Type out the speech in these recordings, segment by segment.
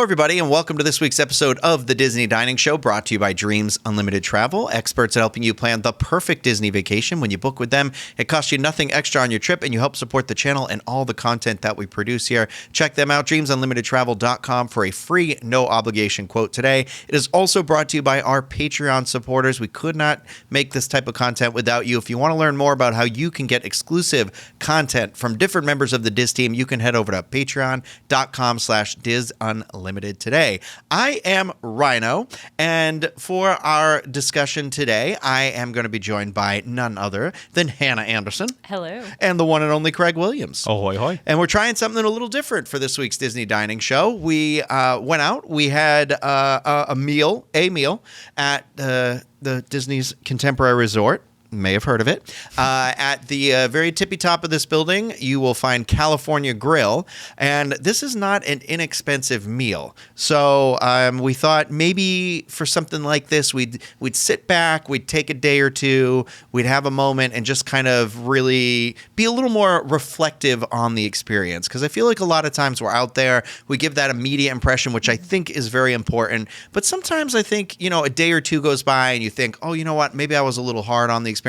everybody, and welcome to this week's episode of the Disney Dining Show, brought to you by Dreams Unlimited Travel, experts at helping you plan the perfect Disney vacation. When you book with them, it costs you nothing extra on your trip, and you help support the channel and all the content that we produce here. Check them out, dreamsunlimitedtravel.com, for a free, no-obligation quote today. It is also brought to you by our Patreon supporters. We could not make this type of content without you. If you want to learn more about how you can get exclusive content from different members of the DIS team, you can head over to patreon.com/DISUnlimited today. I am Rhino, and for our discussion today, I am going to be joined by none other than Hannah Anderson. Hello. And the one and only Craig Williams. Ahoy, hoy. And we're trying something a little different for this week's Disney Dining Show. We went out. We had a meal at the Disney's Contemporary Resort. You may have heard of it. At the very tippy top of this building, you will find California Grill, and this is not an inexpensive meal. So we thought maybe for something like this, we'd sit back, we'd take a day or two, we'd have a moment, and just kind of really be a little more reflective on the experience. Because I feel like a lot of times we're out there, we give that immediate impression, which I think is very important. But sometimes I think, a day or two goes by, and you think, oh, you know what, maybe I was a little hard on the experience.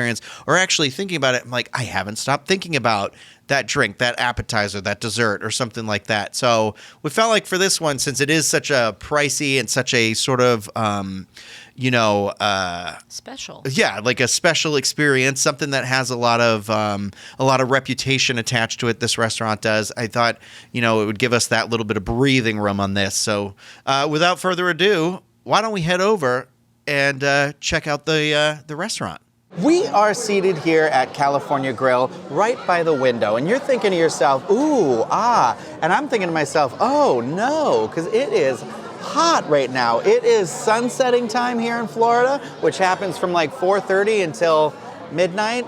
Or actually thinking about it, I'm like, I haven't stopped thinking about that drink, that appetizer, that dessert, or something like that. So we felt like for this one, since it is such a pricey and such a sort of, special. Yeah, like a special experience, something that has a lot of reputation attached to it. This restaurant does. I thought, it would give us that little bit of breathing room on this. So without further ado, why don't we head over and check out the restaurant? We are seated here at California Grill right by the window, and you're thinking to yourself, ooh, and I'm thinking to myself, oh no, because it is hot right now. It is sunsetting time here in Florida, which happens from like 4:30 until midnight.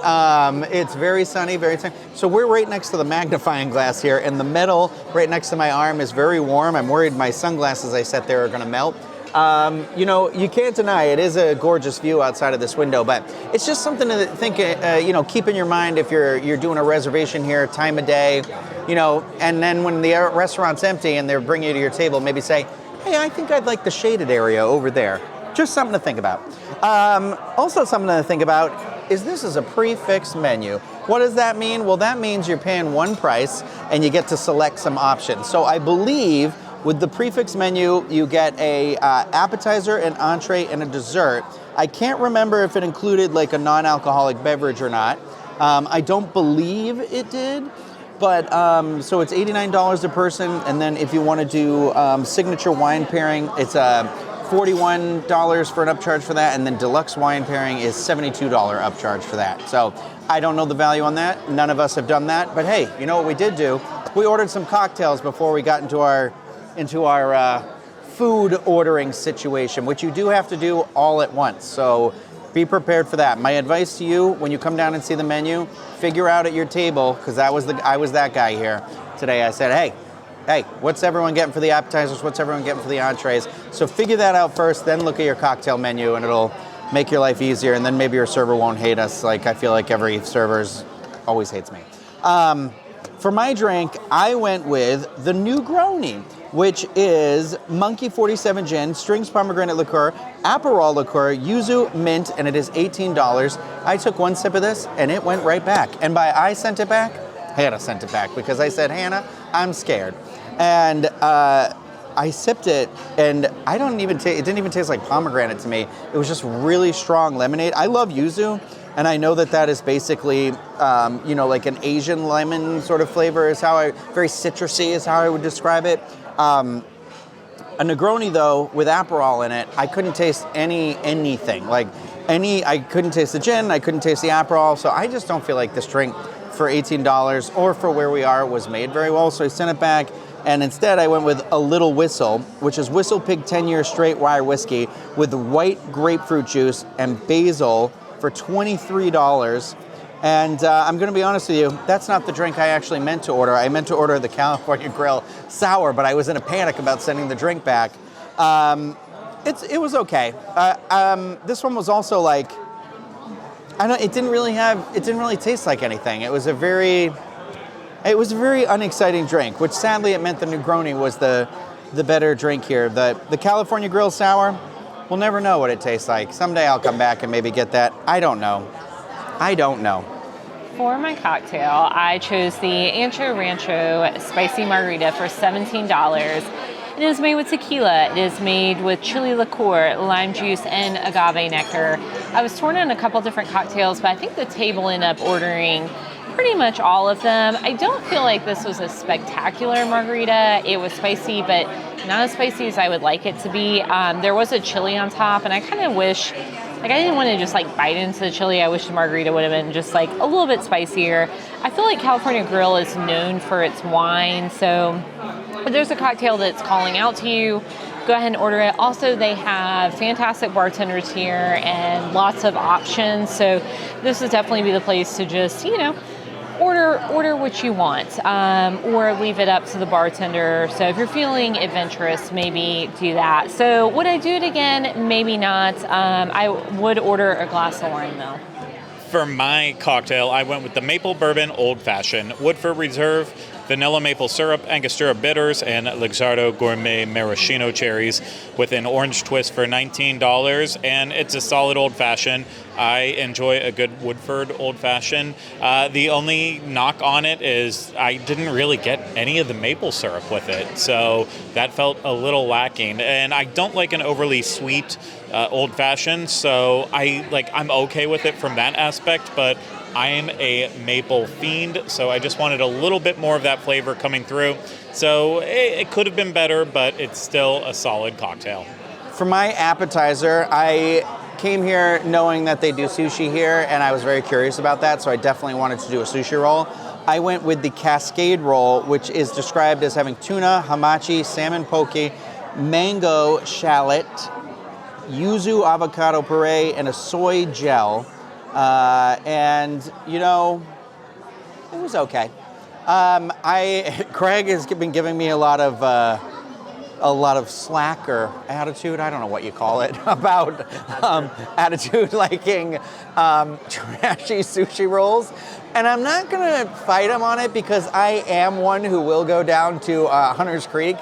It's very sunny, very sunny. So we're right next to the magnifying glass here, and the metal right next to my arm is very warm. I'm worried my sunglasses I set there are going to melt. You can't deny it is a gorgeous view outside of this window, but it's just something to think, keep in your mind if you're doing a reservation here, time of day, and then when the restaurant's empty and they're bringing you to your table, maybe say, hey, I think I'd like the shaded area over there. Just something to think about. Also something to think about is this is a prefix menu. What does that mean? Well, that means you're paying one price and you get to select some options. So I believe with the prefix menu, you get a appetizer, an entree, and a dessert. I can't remember if it included like a non-alcoholic beverage or not. I don't believe it did, but so it's $89 a person, and then if you want to do signature wine pairing, it's $41 for an upcharge for that, and then deluxe wine pairing is $72 upcharge for that. So I don't know the value on that. None of us have done that, but hey, you know what we did do? We ordered some cocktails before we got into our food ordering situation, which you do have to do all at once. So be prepared for that. My advice to you, when you come down and see the menu, figure out at your table, because I was that guy here today. I said, hey, what's everyone getting for the appetizers? What's everyone getting for the entrees? So figure that out first, then look at your cocktail menu, and it'll make your life easier, and then maybe your server won't hate us. Like I feel like every server always hates me. For my drink, I went with the Negroni, which is Monkey 47 Gin, Strings Pomegranate Liqueur, Aperol Liqueur, Yuzu Mint, and it is $18. I took one sip of this, and it went right back. And by I sent it back, Hannah sent it back, because I said, Hannah, I'm scared. And I sipped it, and it didn't even taste like pomegranate to me. It was just really strong lemonade. I love yuzu, and I know that is basically, like an Asian lemon sort of flavor very citrusy is how I would describe it. A Negroni, though, with Aperol in it, I couldn't taste anything. I couldn't taste the gin, I couldn't taste the Aperol, so I just don't feel like this drink for $18 or for where we are was made very well, so I sent it back. And instead, I went with a Little Whistle, which is Whistle Pig 10-year straight rye whiskey with white grapefruit juice and basil for $23. And I'm going to be honest with you, that's not the drink I actually meant to order. I meant to order the California Grill Sour, but I was in a panic about sending the drink back. It was okay. This one was also like, it didn't really taste like anything. It was a very unexciting drink, which sadly it meant the Negroni was the the better drink here. The California Grill Sour, we'll never know what it tastes like. Someday I'll come back and maybe get that. I don't know. For my cocktail, I chose the Ancho Rancho Spicy Margarita for $17. It is made with tequila. It is made with chili liqueur, lime juice, and agave nectar. I was torn on a couple different cocktails, but I think the table ended up ordering pretty much all of them. I don't feel like this was a spectacular margarita. It was spicy, but not as spicy as I would like it to be. There was a chili on top, and I kind of wish, like, I didn't want to just like bite into the chili. I wish the margarita would have been just like a little bit spicier. I feel like California Grill is known for its wine, so if there's a cocktail that's calling out to you, go ahead and order it. Also, they have fantastic bartenders here and lots of options, so this would definitely be the place to just, order what you want, or leave it up to the bartender. So if you're feeling adventurous, maybe do that. So would I do it again? Maybe not. I would order a glass of wine though. For my cocktail, I went with the Maple Bourbon Old Fashioned, Woodford Reserve, vanilla maple syrup, Angostura bitters, and Luxardo Gourmet Maraschino cherries with an orange twist for $19. And it's a solid old fashioned. I enjoy a good Woodford Old Fashioned. The only knock on it is I didn't really get any of the maple syrup with it, so that felt a little lacking. And I don't like an overly sweet old fashioned, so I'm okay with it from that aspect, but I am a maple fiend, so I just wanted a little bit more of that flavor coming through. So it could have been better, but it's still a solid cocktail. For my appetizer, I came here knowing that they do sushi here, and I was very curious about that, so I definitely wanted to do a sushi roll. I went with the Cascade roll, which is described as having tuna, hamachi, salmon poke, mango, shallot, yuzu avocado puree, and a soy gel. It was okay. Craig has been giving me a lot of slack or attitude, I don't know what you call it, about attitude liking trashy sushi rolls. And I'm not going to fight him on it because I am one who will go down to Hunter's Creek.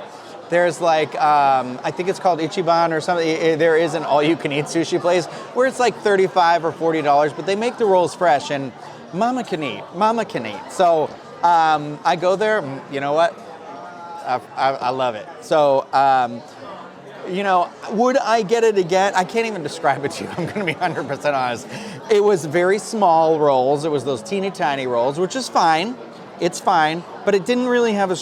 There's I think it's called Ichiban or something. There is an all-you-can-eat sushi place where it's like $35 or $40, but they make the rolls fresh, and Mama can eat. So I go there. You know what? I love it. So, would I get it again? I can't even describe it to you. I'm going to be 100% honest. It was very small rolls. It was those teeny tiny rolls, which is fine. It's fine, but it didn't really have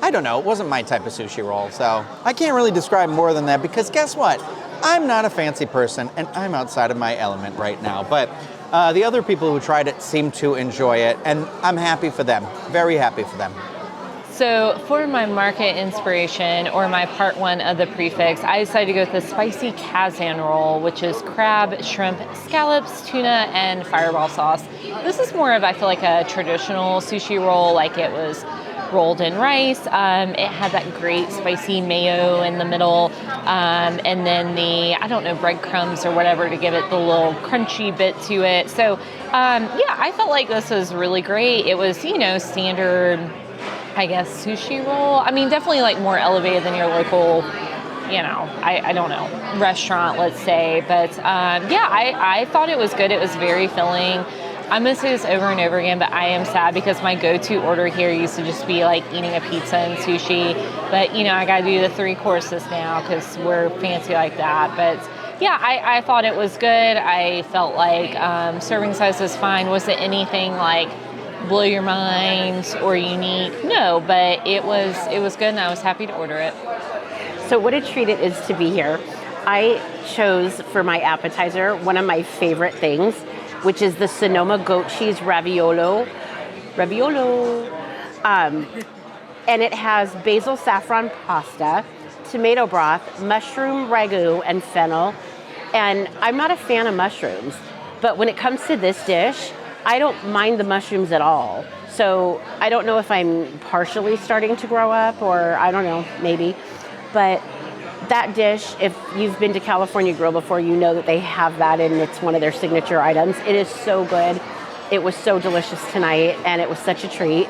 I don't know, it wasn't my type of sushi roll, so I can't really describe more than that because guess what? I'm not a fancy person and I'm outside of my element right now, but the other people who tried it seemed to enjoy it, and I'm happy for them, very happy for them. So for my market inspiration, or my part one of the prefix, I decided to go with the spicy Kazan roll, which is crab, shrimp, scallops, tuna, and fireball sauce. This is more of, I feel like, a traditional sushi roll, like it was rolled in rice. It had that great spicy mayo in the middle, and then the, breadcrumbs or whatever to give it the little crunchy bit to it. So, I felt like this was really great. It was, standard, I guess, sushi roll. I mean, definitely like more elevated than your local, I don't know, restaurant, let's say. But I thought it was good. It was very filling. I'm going to say this over and over again, but I am sad because my go-to order here used to just be like eating a pizza and sushi. But, I got to do the 3 courses now because we're fancy like that. But yeah, I thought it was good. I felt like serving size was fine. Was it anything like blow your mind or unique? No, but it was good, and I was happy to order it. So what a treat it is to be here. I chose for my appetizer one of my favorite things, which is the Sonoma goat cheese raviolo. And it has basil saffron pasta, tomato broth, mushroom ragu, and fennel. And I'm not a fan of mushrooms, but when it comes to this dish, I don't mind the mushrooms at all. So I don't know if I'm partially starting to grow up, or I don't know, maybe. But that dish, if you've been to California Grill before, you know that they have that, and it's one of their signature items. It is so good. It was so delicious tonight, and it was such a treat.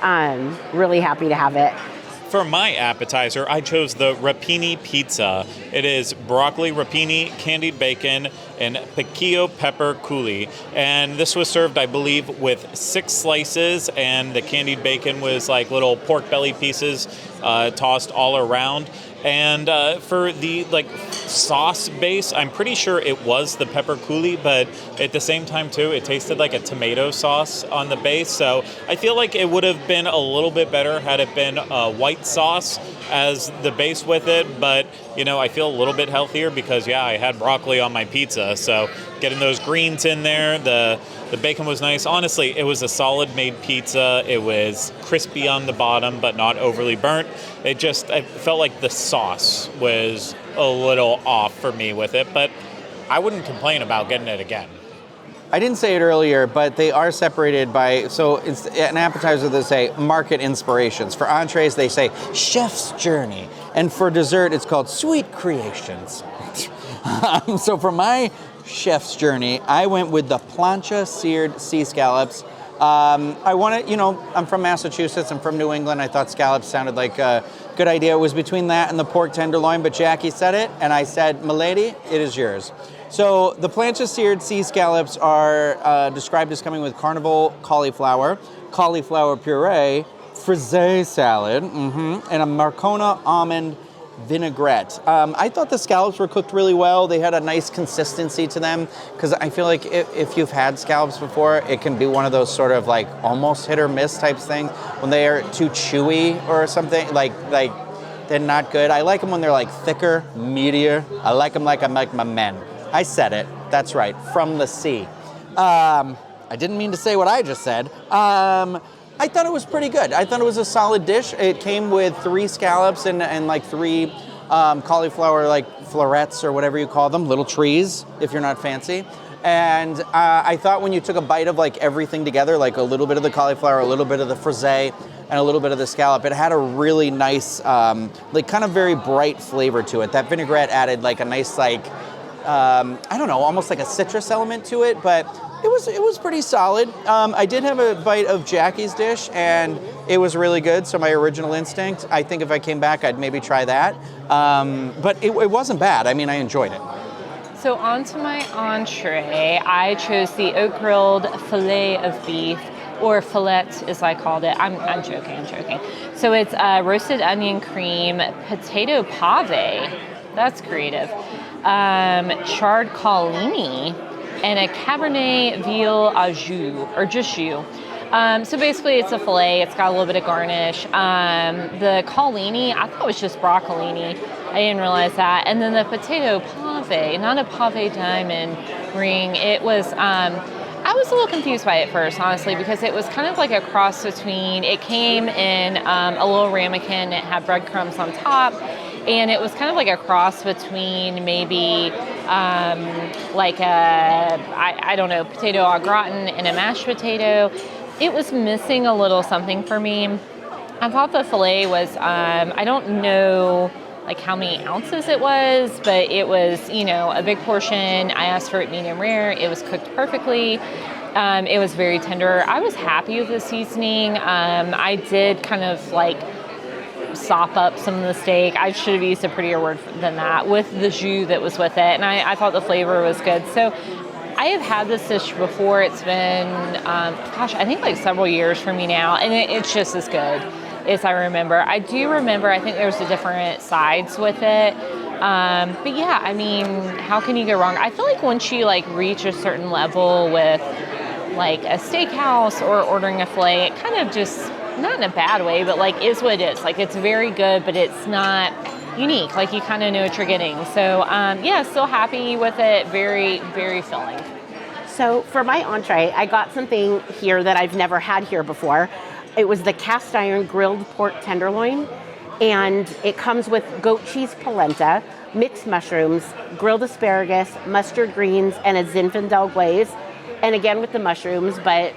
I'm really happy to have it. for my appetizer, I chose the rapini pizza. It is broccoli rapini, candied bacon, and piquillo pepper coulis. And this was served, I believe, with 6 slices, and the candied bacon was like little pork belly pieces tossed all around. And for the sauce base, I'm pretty sure it was the pepper coulis, but at the same time too, it tasted like a tomato sauce on the base. So I feel like it would have been a little bit better had it been white sauce as the base with it. But I feel a little bit healthier because I had broccoli on my pizza. So getting those greens in there, the bacon was nice. Honestly, it was a solid made pizza. It was crispy on the bottom, but not overly burnt. I felt like the sauce was a little off for me with it, but I wouldn't complain about getting it again. I didn't say it earlier, but they are separated by, so it's an appetizer they say market inspirations. For entrees, they say chef's journey. And for dessert, it's called sweet creations. So for my chef's journey, I went with the plancha seared sea scallops. I wanted, I'm from Massachusetts, I'm from New England. I thought scallops sounded like a good idea. It was between that and the pork tenderloin, but Jackie said it, and I said, "Milady, it is yours." So the plancha seared sea scallops are described as coming with carnival cauliflower puree, frisee salad, and a Marcona almond vinaigrette. I thought the scallops were cooked really well. They had a nice consistency to them, because I feel like if you've had scallops before, it can be one of those sort of like almost hit or miss type things when they are too chewy or something, like they're not good. I like them when they're like thicker, meatier. I like them like I like my men. I said it. That's right. From the sea. I didn't mean to say what I just said. I thought it was pretty good. I thought it was a solid dish. It came with 3 scallops and like 3 cauliflower like florets or whatever you call them, little trees if you're not fancy. And I thought when you took a bite of like everything together, like a little bit of the cauliflower, a little bit of the frisee, and a little bit of the scallop, it had a really nice, like kind of very bright flavor to it. That vinaigrette added like a nice like, I don't know, almost like a citrus element to it, but it was pretty solid. I did have a bite of Jackie's dish, and it was really good. So my original instinct, I think if I came back, I'd maybe try that. But it wasn't bad. I mean, I enjoyed it. So on to my entree, I chose the oak grilled filet of beef, or fillet as I called it. I'm joking. So it's roasted onion cream, potato pave. That's creative. Charred collini, and a Cabernet Veal au jus, or just jus. So basically it's a filet, it's got a little bit of garnish. The collini, I thought it was just broccolini. I didn't realize that. And then the potato pave, not a pave diamond ring. It was, I was a little confused by it first, honestly, because it was kind of like a cross between, it came in a little ramekin, it had breadcrumbs on top, and it was kind of like a cross between maybe like a, I don't know, potato au gratin and a mashed potato. It was missing a little something for me. I thought the filet was, I don't know like how many ounces it was, but it was, a big portion. I asked for it medium rare. It was cooked perfectly. It was very tender. I was happy with the seasoning. I did kind of like sop up some of the steak. I should have used a prettier word than that, with the jus that was with it, and I thought the flavor was good. So I have had this dish before. It's been, I think like several years for me now, and it's just as good as I remember. I do remember, I think there's a different sides with it. But yeah, I mean, how can you go wrong? I feel like once you like reach a certain level with like a steakhouse or ordering a filet, it kind of just, not in a bad way, but like is what it is. Like it's very good, but it's not unique. Like you kind of know what you're getting. So yeah, still happy with it. Very, very filling. So for my entree, I got something here that I've never had here before. It was the cast iron grilled pork tenderloin, and it comes with goat cheese polenta, mixed mushrooms, grilled asparagus, mustard greens, and a Zinfandel glaze. And again with the mushrooms, but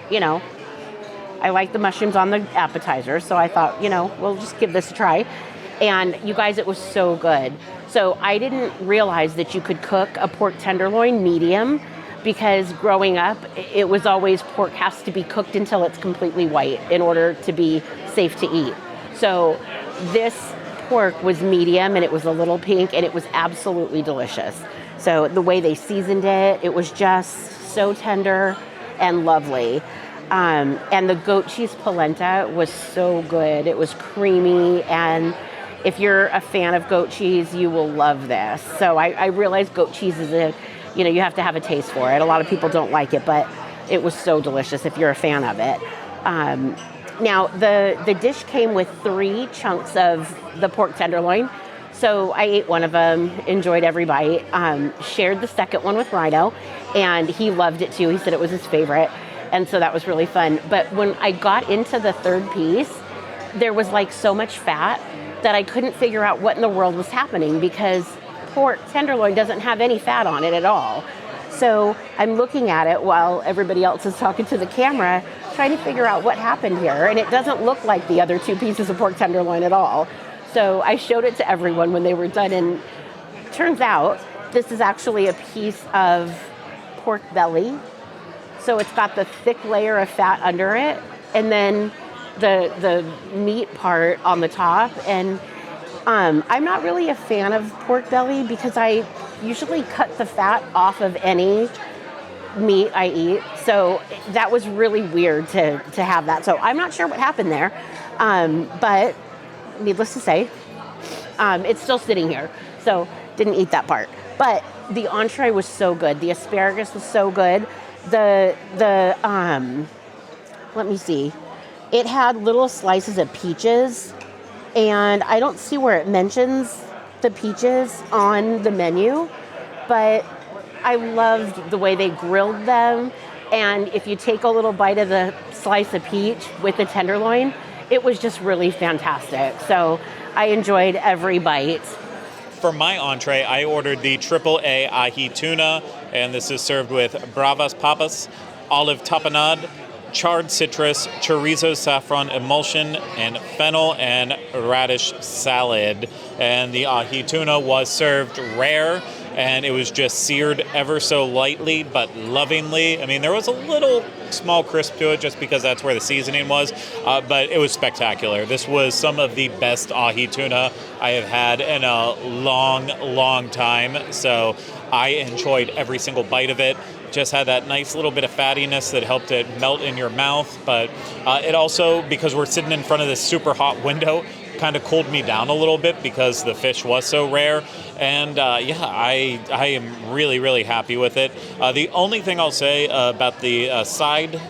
I like the mushrooms on the appetizer, so I thought, we'll just give this a try. And you guys, it was so good. So I didn't realize that you could cook a pork tenderloin medium, because growing up, it was always pork has to be cooked until it's completely white in order to be safe to eat. So This pork was medium and it was a little pink and it was absolutely delicious. So the way they seasoned it, it was just so tender and lovely. And the goat cheese polenta was so good. It was creamy, and if you're a fan of goat cheese, you will love this. So I realize goat cheese is you have to have a taste for it. A lot of people don't like it, but it was so delicious if you're a fan of it. Now, the dish came with 3 chunks of the pork tenderloin. So I ate one of them, enjoyed every bite, shared the second one with Rhino, and he loved it too. He said it was his favorite, and so that was really fun. But when I got into the third piece, there was like so much fat that I couldn't figure out what in the world was happening, because pork tenderloin doesn't have any fat on it at all. So I'm looking at it while everybody else is talking to the camera, trying to figure out what happened here, and it doesn't look like the other 2 pieces of pork tenderloin at all. So I showed it to everyone when they were done, and turns out this is actually a piece of pork belly. So it's got the thick layer of fat under it, and then the meat part on the top. And I'm not really a fan of pork belly because I usually cut the fat off of any meat I eat. So that was really weird to have that. So I'm not sure what happened there, but needless to say, it's still sitting here, so didn't eat that part. But the entree was so good. The asparagus was so good. Let me see. It had little slices of peaches, and I don't see where it mentions the peaches on the menu, but I loved the way they grilled them. And if you take a little bite of the slice of peach with the tenderloin, it was just really fantastic. So I enjoyed every bite. For my entree, I ordered the AAA ahi tuna, and this is served with bravas papas, olive tapenade, charred citrus, chorizo saffron emulsion, and fennel and radish salad. And the ahi tuna was served rare, and it was just seared ever so lightly but lovingly. I mean, there was a little small crisp to it just because that's where the seasoning was, but it was spectacular. This was some of the best ahi tuna I have had in a long, long time, so I enjoyed every single bite of it. Just had that nice little bit of fattiness that helped it melt in your mouth, but it also, because we're sitting in front of this super hot window, kind of cooled me down a little bit because the fish was so rare. And I am really, really happy with it. The only thing I'll say about the side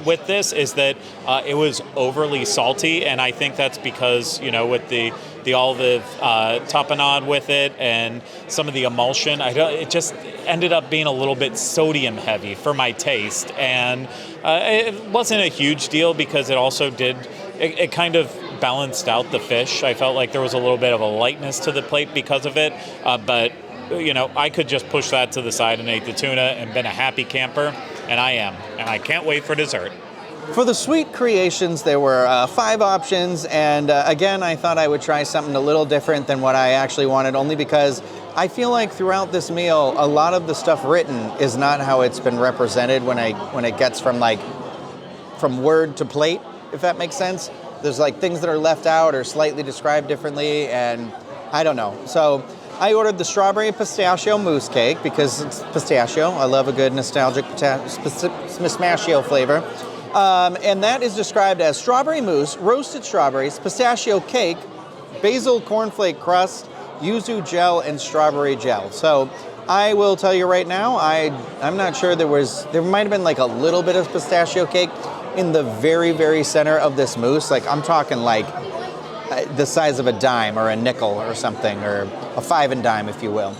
with this is that it was overly salty, and I think that's because, with the olive tapenade with it and some of the emulsion, it just ended up being a little bit sodium heavy for my taste. And it wasn't a huge deal because it also it kind of balanced out the fish. I felt like there was a little bit of a lightness to the plate because of it, but I could just push that to the side and ate the tuna and been a happy camper, and I am, and I can't wait for dessert. For the sweet creations, there were 5 options, and again, I thought I would try something a little different than what I actually wanted, only because I feel like throughout this meal, a lot of the stuff written is not how it's been represented when it gets from word to plate, if that makes sense. There's things that are left out or slightly described differently, and I don't know. So I ordered the strawberry pistachio mousse cake because it's pistachio. I love a good nostalgic pistachio flavor. And that is described as strawberry mousse, roasted strawberries, pistachio cake, basil cornflake crust, yuzu gel, and strawberry gel. So I will tell you right now, I'm not sure there might have been a little bit of pistachio cake in the very, very center of this mousse. I'm talking the size of a dime or a nickel or something, or a 5 and dime, if you will.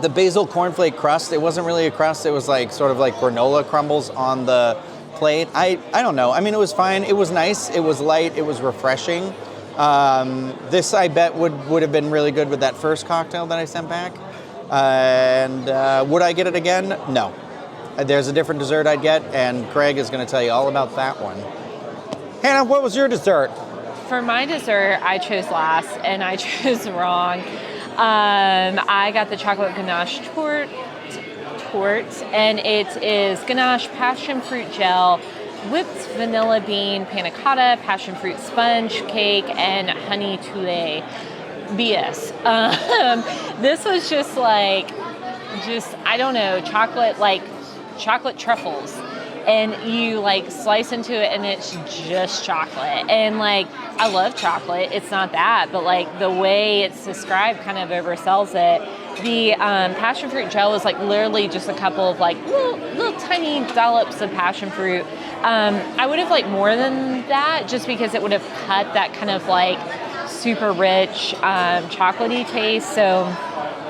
The basil cornflake crust, it wasn't really a crust, it was sort of like granola crumbles on the plate. I don't know. I mean, it was fine. It was nice. It was light. It was refreshing. This, I bet, would have been really good with that first cocktail that I sent back. And would I get it again? No. There's a different dessert I'd get, and Craig is going to tell you all about that one. Hannah, what was your dessert? For my dessert, I chose last, and I chose wrong. I got the chocolate ganache torte, and it is ganache passion fruit gel, whipped vanilla bean panna cotta, passion fruit sponge cake, and honey toulet. BS. This was just I don't know, chocolate truffles. And you slice into it and it's just chocolate. And I love chocolate. It's not that, but the way it's described kind of oversells it. The passion fruit gel is literally just a couple of little tiny dollops of passion fruit. I would have liked more than that just because it would have cut that kind of super rich chocolatey taste. So,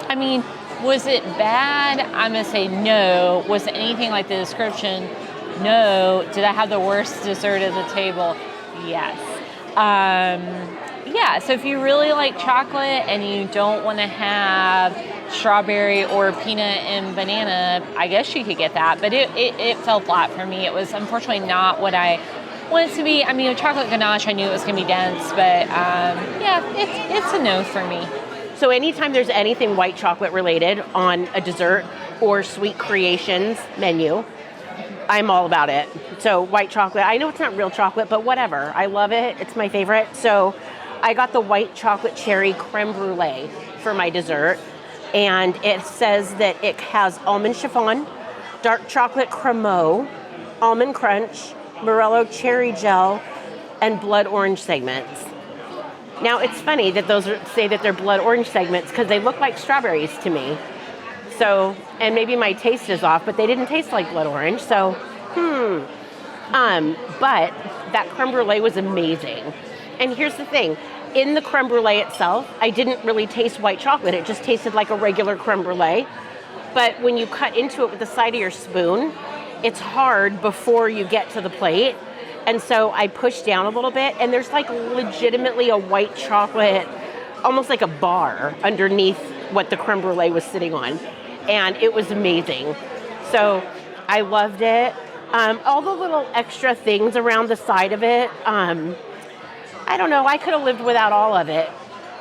I mean, was it bad? I'm going to say no. Was it anything like the description? No. Did I have the worst dessert at the table? Yes. Yeah, so if you really like chocolate and you don't want to have strawberry or peanut and banana, I guess you could get that. But it fell flat for me. It was unfortunately not what I wanted it to be. I mean, a chocolate ganache, I knew it was going to be dense, but yeah, it's a no for me. So anytime there's anything white chocolate related on a dessert or sweet creations menu, I'm all about it. So white chocolate, I know it's not real chocolate, but whatever. I love it. It's my favorite. So I got the white chocolate cherry creme brulee for my dessert. And it says that it has almond chiffon, dark chocolate cremeux, almond crunch, Morello cherry gel, and blood orange segments. Now it's funny that those say that they're blood orange segments because they look like strawberries to me. So, and maybe my taste is off, but they didn't taste like blood orange. So, but that creme brulee was amazing. And here's the thing. In the creme brulee itself, I didn't really taste white chocolate. It just tasted like a regular creme brulee. But when you cut into it with the side of your spoon, it's hard before you get to the plate. And so I pushed down a little bit, and there's legitimately a white chocolate, almost like a bar underneath what the creme brulee was sitting on. And it was amazing. So I loved it. All the little extra things around the side of it, I don't know, I could have lived without all of it,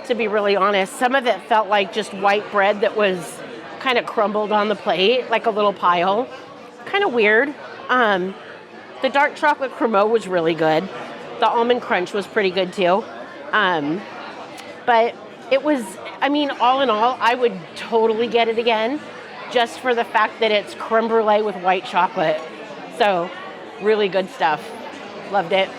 to be really honest. Some of it felt like just white bread that was kind of crumbled on the plate, like a little pile. Kind of weird. The dark chocolate cremeux was really good. The almond crunch was pretty good too. But it was, I mean, all in all, I would totally get it again, just for the fact that it's creme brulee with white chocolate. So, really good stuff. Loved it.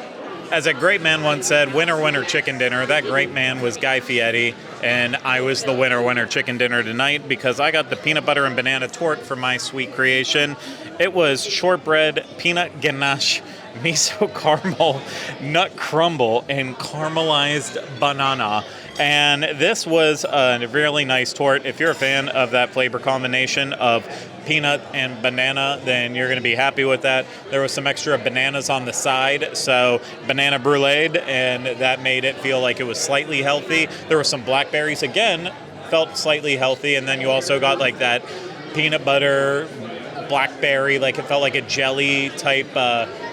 As a great man once said, winner chicken dinner. That great man was Guy Fieri, and I was the winner chicken dinner tonight because I got the peanut butter and banana torte for my sweet creation. It was shortbread, peanut ganache, miso caramel, nut crumble, and caramelized banana. And this was a really nice torte. If you're a fan of that flavor combination of peanut and banana, then you're going to be happy with that. There was some extra bananas on the side, so banana bruleed, and that made it feel like it was slightly healthy. There were some blackberries, again, felt slightly healthy, and then you also got that peanut butter, blackberry, it felt like a jelly type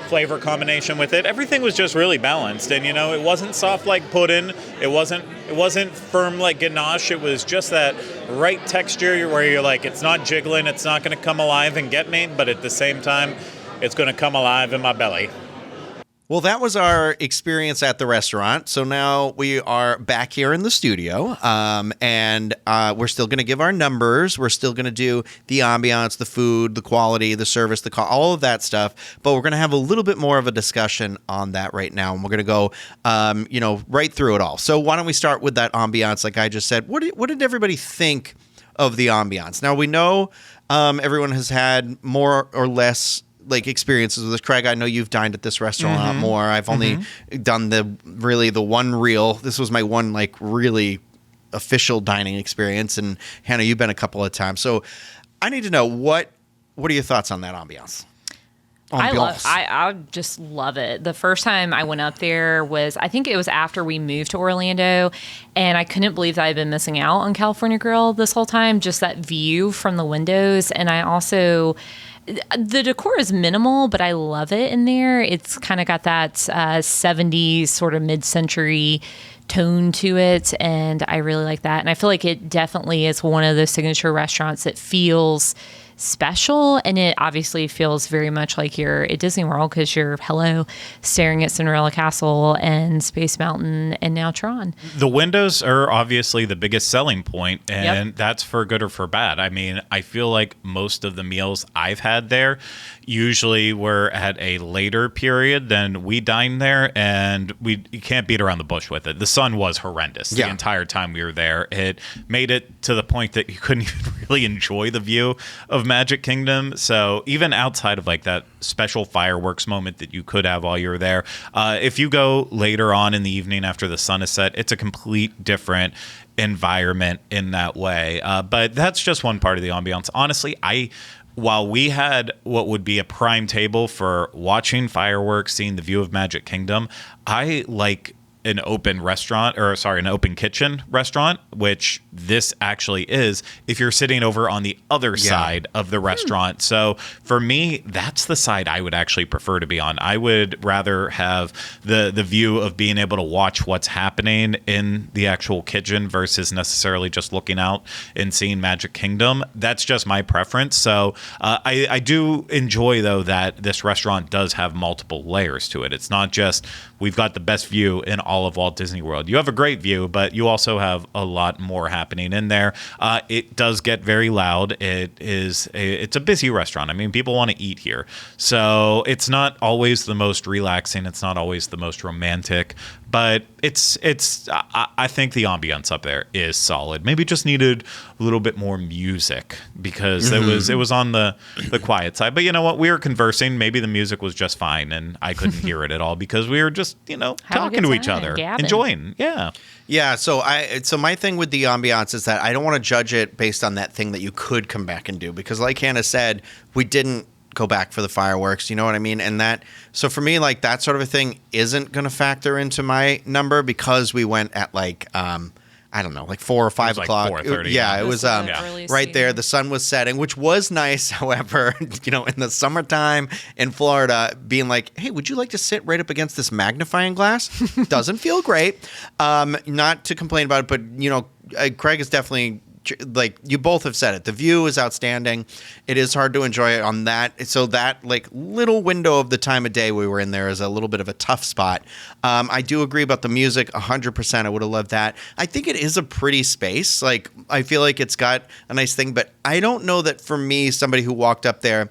flavor combination with it. Everything was just really balanced, and it wasn't soft like pudding. It wasn't firm like ganache. It was just that right texture where you're it's not jiggling, it's not going to come alive and get me, but at the same time, it's going to come alive in my belly. Well, that was our experience at the restaurant. So now we are back here in the studio, and we're still going to give our numbers. We're still going to do the ambiance, the food, the quality, the service, all of that stuff. But we're going to have a little bit more of a discussion on that right now, and we're going to go, right through it all. So why don't we start with that ambiance, like I just said? What did everybody think of the ambiance? Now we know everyone has had more or less experiences with this. Craig, I know you've dined at this restaurant a lot more. I've only done the one reel. This was my one really official dining experience. And Hannah, you've been a couple of times. So I need to know what are your thoughts on that ambiance? I just love it. The first time I went up there I think it was after we moved to Orlando, and I couldn't believe that I'd been missing out on California Grill this whole time, just that view from the windows. And I also, the decor is minimal, but I love it in there. It's kind of got that 70s sort of mid-century tone to it, and I really like that. And I feel like it definitely is one of those signature restaurants that feels special. And it obviously feels very much like you're at Disney World because you're staring at Cinderella Castle and Space Mountain and now Tron. The windows are obviously the biggest selling point, and that's for good or for bad. I mean, I feel like most of the meals I've had there usually were at a later period than we dined there, and you can't beat around the bush with it. The sun was horrendous the entire time we were there. It made it to the point that you couldn't even really enjoy the view of Magic Kingdom. So even outside of like that special fireworks moment that you could have while you were there, if you go later on in the evening after the sun is set, it's a complete different environment in that way. But that's just one part of the ambiance. Honestly, while we had what would be a prime table for watching fireworks, seeing the view of Magic Kingdom, I like an open kitchen restaurant, which this actually is, if you're sitting over on the other side of the restaurant. So for me, that's the side I would actually prefer to be on. I would rather have the view of being able to watch what's happening in the actual kitchen versus necessarily just looking out and seeing Magic Kingdom. That's just my preference. So I do enjoy, though, that this restaurant does have multiple layers to it. It's not just we've got the best view in all of Walt Disney World. You have a great view, but you also have a lot more happening in there. It does get very loud. It's a busy restaurant. I mean, people want to eat here. So it's not always the most relaxing. It's not always the most romantic, but I think the ambiance up there is solid. Maybe just needed a little bit more music because it was on the quiet side. But you know what? We were conversing. Maybe the music was just fine and I couldn't hear it at all because we were just, talking to each other, enjoying. Yeah. Yeah, so my thing with the ambiance is that I don't want to judge it based on that thing that you could come back and do, because like Hannah said, we didn't go back for the fireworks, you know what I mean? And so for me, like that sort of a thing isn't going to factor into my number because we went at like I don't know, like 4 or 5 o'clock. Like 4:30. It was right there. The sun was setting, which was nice. However, in the summertime in Florida, being like, hey, would you like to sit right up against this magnifying glass? Doesn't feel great. Not to complain about it, but, Craig is definitely, like you both have said it, the view is outstanding. It is hard to enjoy it on that. So that like little window of the time of day we were in there is a little bit of a tough spot. I do agree about the music 100%. I would have loved that. I think it is a pretty space. Like I feel like it's got a nice thing, but I don't know that for me, somebody who walked up there,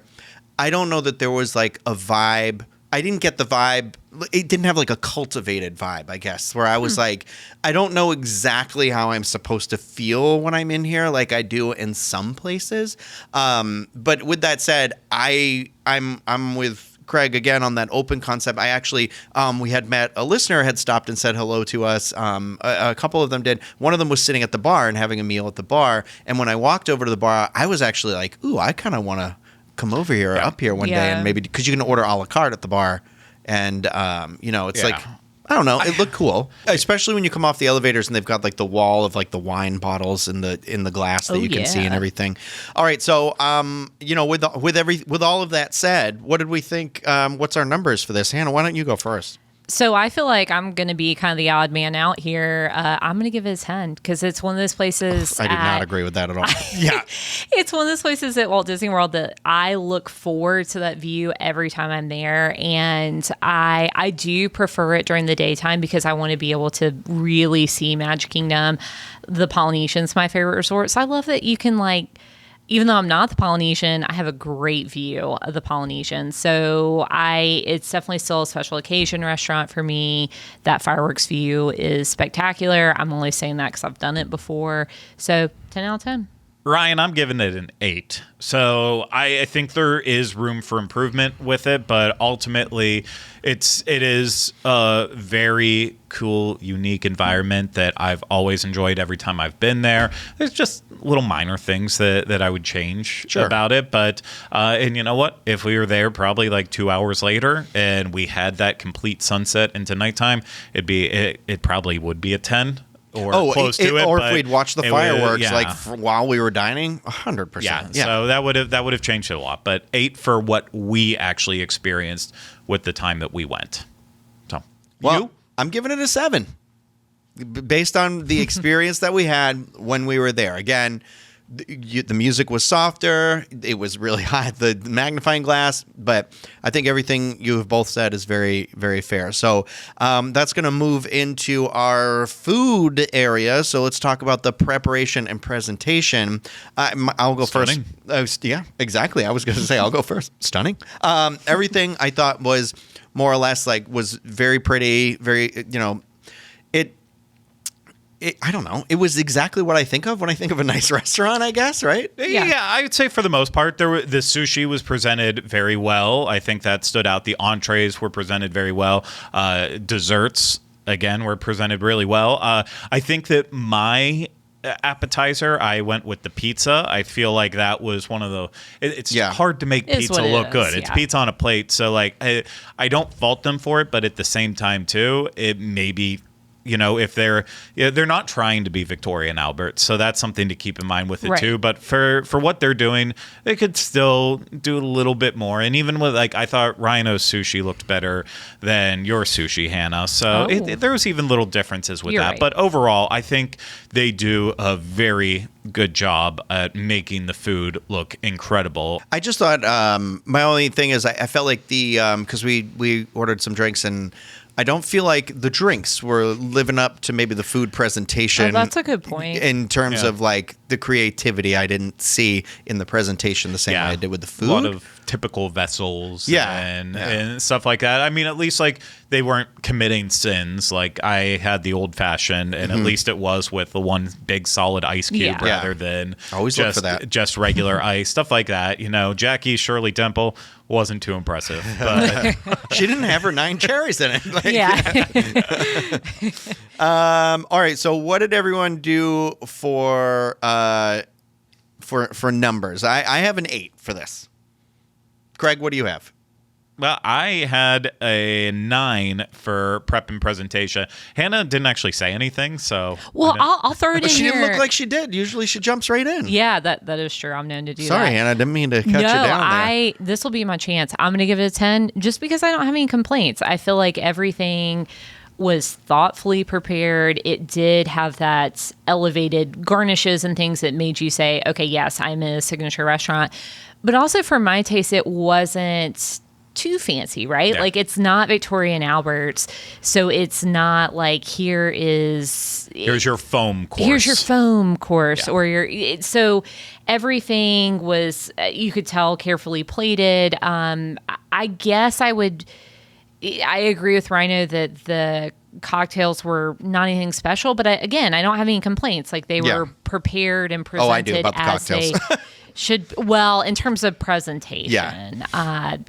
I don't know that there was like a vibe. I didn't get the vibe. It didn't have like a cultivated vibe, I guess, where I was like, I don't know exactly how I'm supposed to feel when I'm in here like I do in some places. But with that said, I'm with Craig again on that open concept. I actually, we had met, a listener had stopped and said hello to us. A couple of them did. One of them was sitting at the bar and having a meal at the bar. And when I walked over to the bar, I was actually like, ooh, I kind of want to come over here or up here one day, and maybe because you can order a la carte at the bar, and it's like, I don't know, it looked cool, especially when you come off the elevators and they've got like the wall of like the wine bottles in the glass that you can see and everything. All right, so with all of that said, what did we think? What's our numbers for this? Hannah, why don't you go first? So I feel like I'm going to be kind of the odd man out here. I'm going to give it a 10 because it's one of those places. I did not agree with that at all. Yeah. It's one of those places at Walt Disney World that I look forward to that view every time I'm there. And I do prefer it during the daytime because I want to be able to really see Magic Kingdom. The Polynesian's my favorite resort. So I love that you can even though I'm not the Polynesian, I have a great view of the Polynesian. So it's definitely still a special occasion restaurant for me. That fireworks view is spectacular. I'm only saying that because I've done it before. So 10 out of 10. Ryan, I'm giving it an 8. So I think there is room for improvement with it, but ultimately it is a very cool, unique environment that I've always enjoyed every time I've been there. There's just little minor things that I would change about it, but and you know what? If we were there probably like 2 hours later and we had that complete sunset into nighttime, it probably would be a 10. Or close to it, or if we'd watched the fireworks would, while we were dining, 100%. Yeah, so that would have changed it a lot. But 8 for what we actually experienced with the time that we went. So, I'm giving it a 7, based on the experience that we had when we were there. Again, the music was softer. It was really high, the magnifying glass. But I think everything you have both said is very, very fair. So that's going to move into our food area. So let's talk about the preparation and presentation. I'll go Stunning. first. Yeah, exactly. I was going to say I'll go first. Stunning. Everything I thought was more or less was very pretty, very, I don't know. It was exactly what I think of when I think of a nice restaurant, I guess, right? Yeah, I would say for the most part, the sushi was presented very well. I think that stood out. The entrees were presented very well. Desserts, again, were presented really well. I think that my appetizer, I went with the pizza. I feel like that was one of the... It's hard to make pizza look good. It's pizza on a plate. So, I don't fault them for it, but at the same time, too, it may be... if they're not trying to be Victoria and Albert, so that's something to keep in mind with it too. But for what they're doing, they could still do a little bit more. And even with I thought Rhino's sushi looked better than your sushi, Hannah. So there was even little differences with that. Right. But overall, I think they do a very good job at making the food look incredible. I just thought my only thing is I felt like because we ordered some drinks and I don't feel like the drinks were living up to maybe the food presentation. Oh, that's a good point. In terms of the creativity I didn't see in the presentation the same way I did with the food. A lot of typical vessels and stuff like that. I mean, at least they weren't committing sins. I had the old fashioned and at least it was with the one big solid ice cube rather than always look for that. Just regular ice, stuff like that. Jackie Shirley Temple wasn't too impressive, but she didn't have her 9 cherries in it. All right. So what did everyone do for numbers? I have an 8 for this. Craig, what do you have? Well, I had a 9 for prep and presentation. Hannah didn't actually say anything, so... Well, I'll throw it in she here. She didn't look like she did. Usually she jumps right in. Yeah, that is true. I'm known to do that. Sorry, Hannah. I didn't mean to cut you down there. This will be my chance. I'm going to give it a 10 just because I don't have any complaints. I feel like everything was thoughtfully prepared. It did have that elevated garnishes and things that made you say, okay, yes, I'm in a signature restaurant. But also for my taste, it wasn't too fancy, right? Yeah. It's not Victoria and Albert's, so it's not here's your foam course. Here's your foam course, or so everything was you could tell carefully plated. I guess I agree with Rhino that the cocktails were not anything special, but I don't have any complaints. They were prepared and presented I do about the as cocktails. In terms of presentation,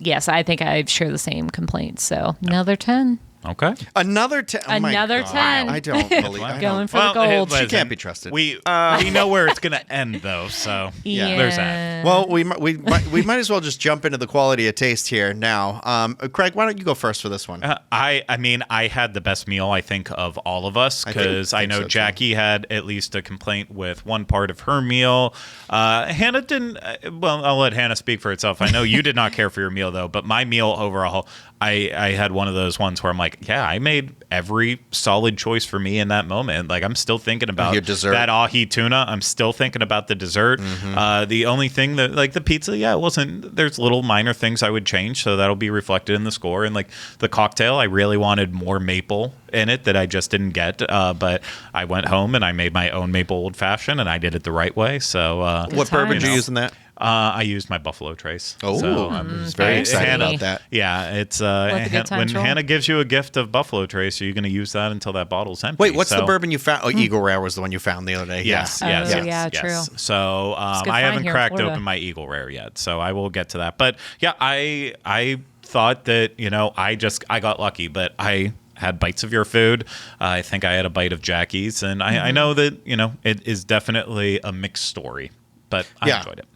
yes, I think I share the same complaints. So another 10. Okay. Another 10. Oh Another 10. I don't believe it. Going for the gold. She can't be trusted. We know where it's going to end, though. So there's that. Well, we might as well just jump into the quality of taste here now. Craig, why don't you go first for this one? I had the best meal, I think, of all of us because I know Jackie had at least a complaint with one part of her meal. Hannah didn't. Well, I'll let Hannah speak for itself. I know you did not care for your meal, though, but my meal overall, I had one of those ones where I'm I made every solid choice for me in that moment. I'm still thinking about your dessert. That ahi tuna. I'm still thinking about the dessert. Mm-hmm. The only thing that, the pizza, it wasn't, there's little minor things I would change, so that'll be reflected in the score. And the cocktail, I really wanted more maple in it that I just didn't get. But I went home and I made my own maple old fashioned and I did it the right way. So what bourbon did you use in that? I used my Buffalo Trace. Oh, so I was very excited about that. Yeah, it's when Hannah gives you a gift of Buffalo Trace, you're going to use that until that bottle's empty. Wait, what's the bourbon you found? Oh, Eagle Rare was the one you found the other day. Yes. True. So I haven't cracked open my Eagle Rare yet, so I will get to that. But yeah, I thought that I got lucky, but I had bites of your food. I think I had a bite of Jackie's, and I know that it is definitely a mixed story, but I enjoyed it.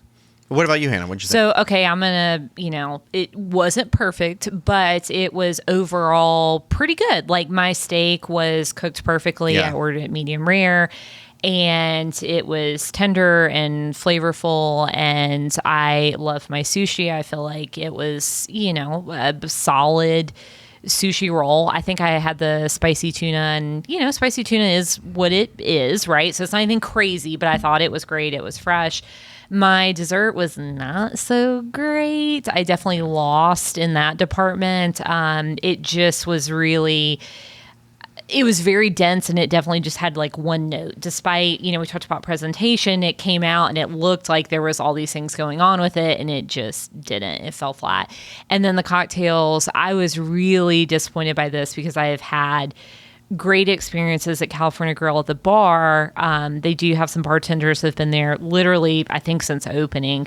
What about you, Hannah? What'd you think? So, okay, I'm going to, it wasn't perfect, but it was overall pretty good. My steak was cooked perfectly. I ordered it medium rare, and it was tender and flavorful, and I love my sushi. I feel like it was, a solid sushi roll. I think I had the spicy tuna, and spicy tuna is what it is, right? So it's not anything crazy, but I thought it was great. It was fresh. My dessert was not so great. I definitely lost in that department. It just was really... It was very dense, and it definitely just had like one note. Despite, we talked about presentation, it came out and it looked like there was all these things going on with it, and it just didn't. It fell flat. And then the cocktails, I was really disappointed by this because I have had great experiences at California Grill at the bar. They do have some bartenders that have been there literally, I think, since opening.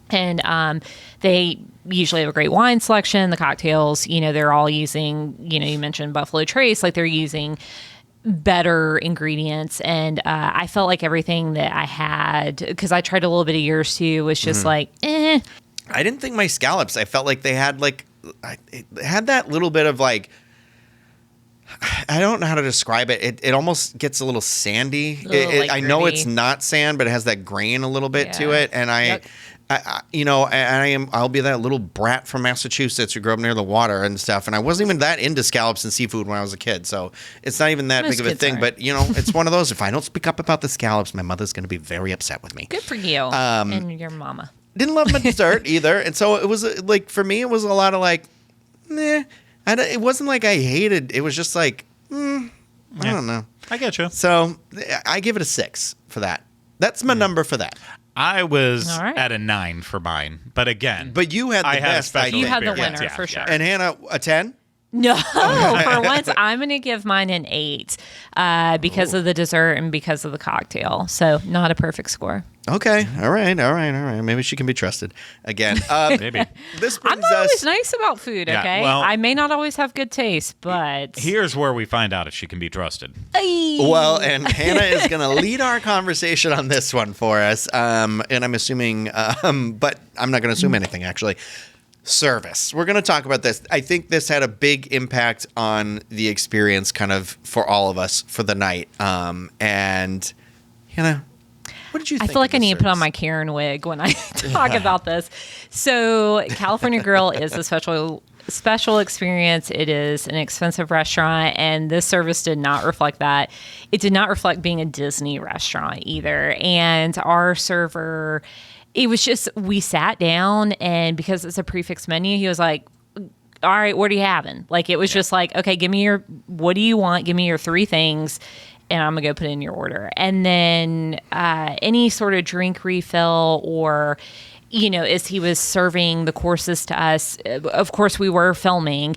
And they usually have a great wine selection. The cocktails, they're all using, you mentioned Buffalo Trace, like they're using better ingredients. And I felt like everything that I had, because I tried a little bit of yours too, was just like, eh. I didn't think my scallops, I felt like they had it had that little bit of like, I don't know how to describe it. It almost gets a little sandy. I know it's not sand, but it has that grain a little bit to it. And I'll be that little brat from Massachusetts who grew up near the water and stuff. And I wasn't even that into scallops and seafood when I was a kid. So it's not even that big of a thing. But, it's one of those. If I don't speak up about the scallops, my mother's going to be very upset with me. Good for you and your mama. Didn't love my dessert either. And so it was like, for me, it was a lot of like, meh. It wasn't like I hated. It was just like, I don't know. I get you. So I give it a 6 for that. That's my number for that. I was at a 9 for mine, but again, but you had the best. You had the winner for sure. And Hannah, a 10. No, for once, I'm going to give mine an 8 because of the dessert and because of the cocktail. So not a perfect score. Okay. All right. Maybe she can be trusted again. Maybe. This brings I'm not us... always nice about food, okay? Well, I may not always have good taste, but... Here's where we find out if she can be trusted. Well, and Hannah is going to lead our conversation on this one for us. And I'm assuming, but I'm not going to assume anything, actually. Service. We're going to talk about this. I think this had a big impact on the experience kind of for all of us for the night. And, what did you think? I feel like I need to put on my Karen wig when I talk about this. So California Grill is a special experience. It is an expensive restaurant, and this service did not reflect that. It did not reflect being a Disney restaurant either. And our server... It was just, we sat down, and because it's a prefix menu, he was like, all right, what are you having? Like, it was just like, okay, what do you want? Give me your 3 things, and I'm going to go put in your order. And then any sort of drink refill or, as he was serving the courses to us, of course, we were filming,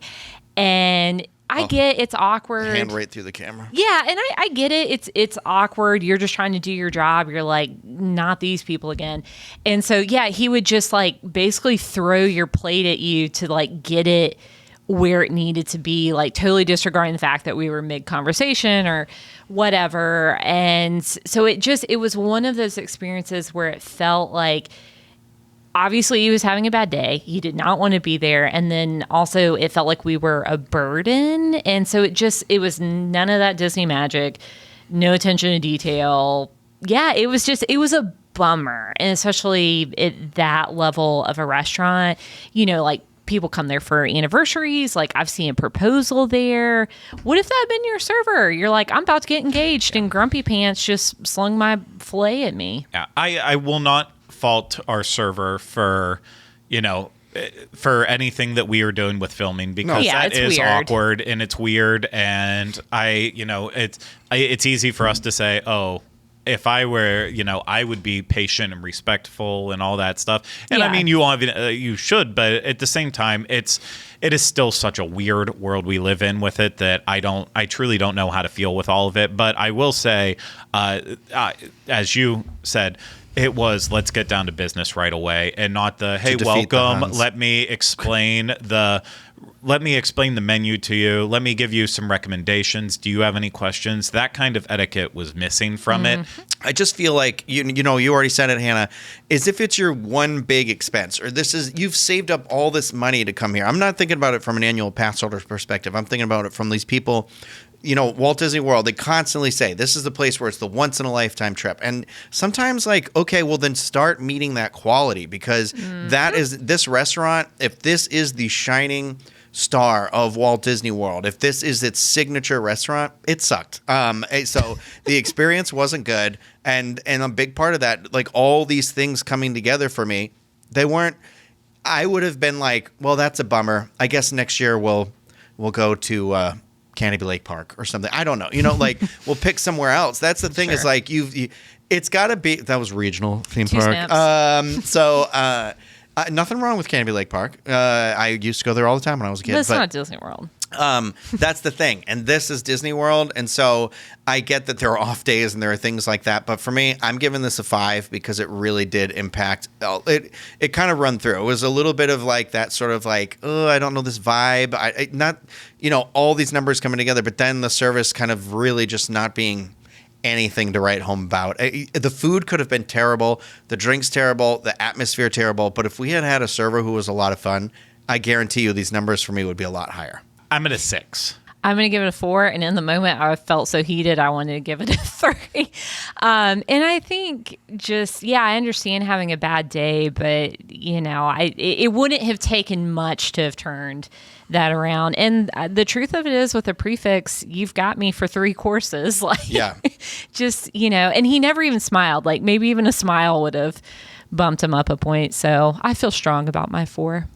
and I get it's awkward. Hand right through the camera. Yeah, and I get it. It's awkward. You're just trying to do your job. You're like, not these people again. And so, yeah, he would just like basically throw your plate at you to like get it where it needed to be, like totally disregarding the fact that we were mid-conversation or whatever. And so it was one of those experiences where it felt like, obviously, he was having a bad day. He did not want to be there. And then also it felt like we were a burden. And so it was none of that Disney magic, no attention to detail. Yeah, it was a bummer. And especially at that level of a restaurant, like people come there for anniversaries. Like I've seen a proposal there. What if that had been your server? You're like, I'm about to get engaged and Grumpy Pants just slung my filet at me. Yeah, I will not fault our server for for anything that we are doing with filming, because that is weird. Awkward and it's weird, and it's easy for us to say, oh, if I were, I would be patient and respectful and all that stuff. And I mean, you should, but at the same time, it is still such a weird world we live in with it that I truly don't know how to feel with all of it. But I will say, as you said, it was, let's get down to business right away, and not the, hey, welcome, let me explain the menu to you. Let me give you some recommendations. Do you have any questions? That kind of etiquette was missing from it. I just feel like, you already said it, Hannah, as if it's your one big expense, or you've saved up all this money to come here. I'm not thinking about it from an annual pass holder's perspective. I'm thinking about it from these people. Walt Disney World, they constantly say, this is the place where it's the once-in-a-lifetime trip. And sometimes, like, okay, well, then start meeting that quality, because that is this restaurant, if this is the shining star of Walt Disney World, if this is its signature restaurant, it sucked. So the experience wasn't good, and a big part of that, like all these things coming together for me, they weren't. I would have been like, well, that's a bummer. I guess next year we'll go to Canopy Lake Park or something. I don't know. Like we'll pick somewhere else. That's the thing is like it's got to be. That was regional theme park. Nothing wrong with Canopy Lake Park. I used to go there all the time when I was a kid. That's not Disney World. That's the thing. And this is Disney World. And so I get that there are off days and there are things like that. But for me, I'm giving this a 5 because it really did impact. It kind of run through. It was a little bit of like that sort of like, oh, I don't know this vibe. Not, all these numbers coming together. But then the service kind of really just not being anything to write home about. The food could have been terrible. The drinks terrible. The atmosphere terrible. But if we had a server who was a lot of fun, I guarantee you these numbers for me would be a lot higher. I'm at a 6. I'm going to give it a 4. And in the moment I felt so heated, I wanted to give it a 3. And I think I understand having a bad day, but it wouldn't have taken much to have turned that around. And the truth of it is with the prefix, you've got me for 3 courses. Like, yeah, and he never even smiled. Like maybe even a smile would have bumped him up a point. So I feel strong about my 4.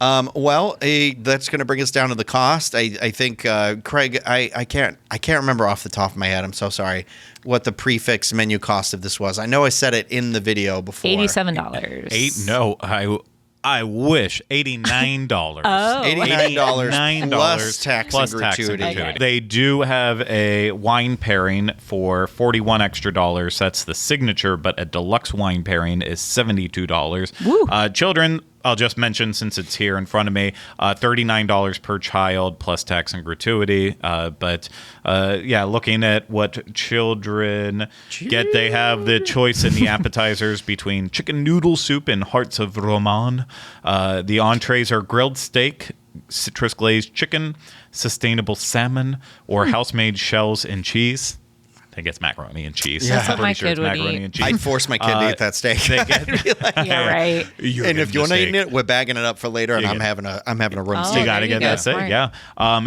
That's going to bring us down to the cost. I think, Craig, I can't remember off the top of my head. I'm so sorry what the prefix menu cost of this was. I know I said it in the video before. $87. I wish $89. Oh, $89 plus tax and gratuity. Okay. They do have a wine pairing for $41 extra. That's the signature, but a deluxe wine pairing is $72. Children, I'll just mention since it's here in front of me, $39 per child plus tax and gratuity. Looking at what children get, they have the choice in the appetizers between chicken noodle soup and hearts of roman. The entrees are grilled steak, citrus glazed chicken, sustainable salmon, or house-made shells and cheese. I think it's macaroni and cheese. Yeah. That's what my kid would macaroni eat. and cheese. I'd force my kid to eat that steak. Yeah, right. And if you want to eat it, we're bagging it up for later, and I'm having a room steak. You got to get that steak, yeah.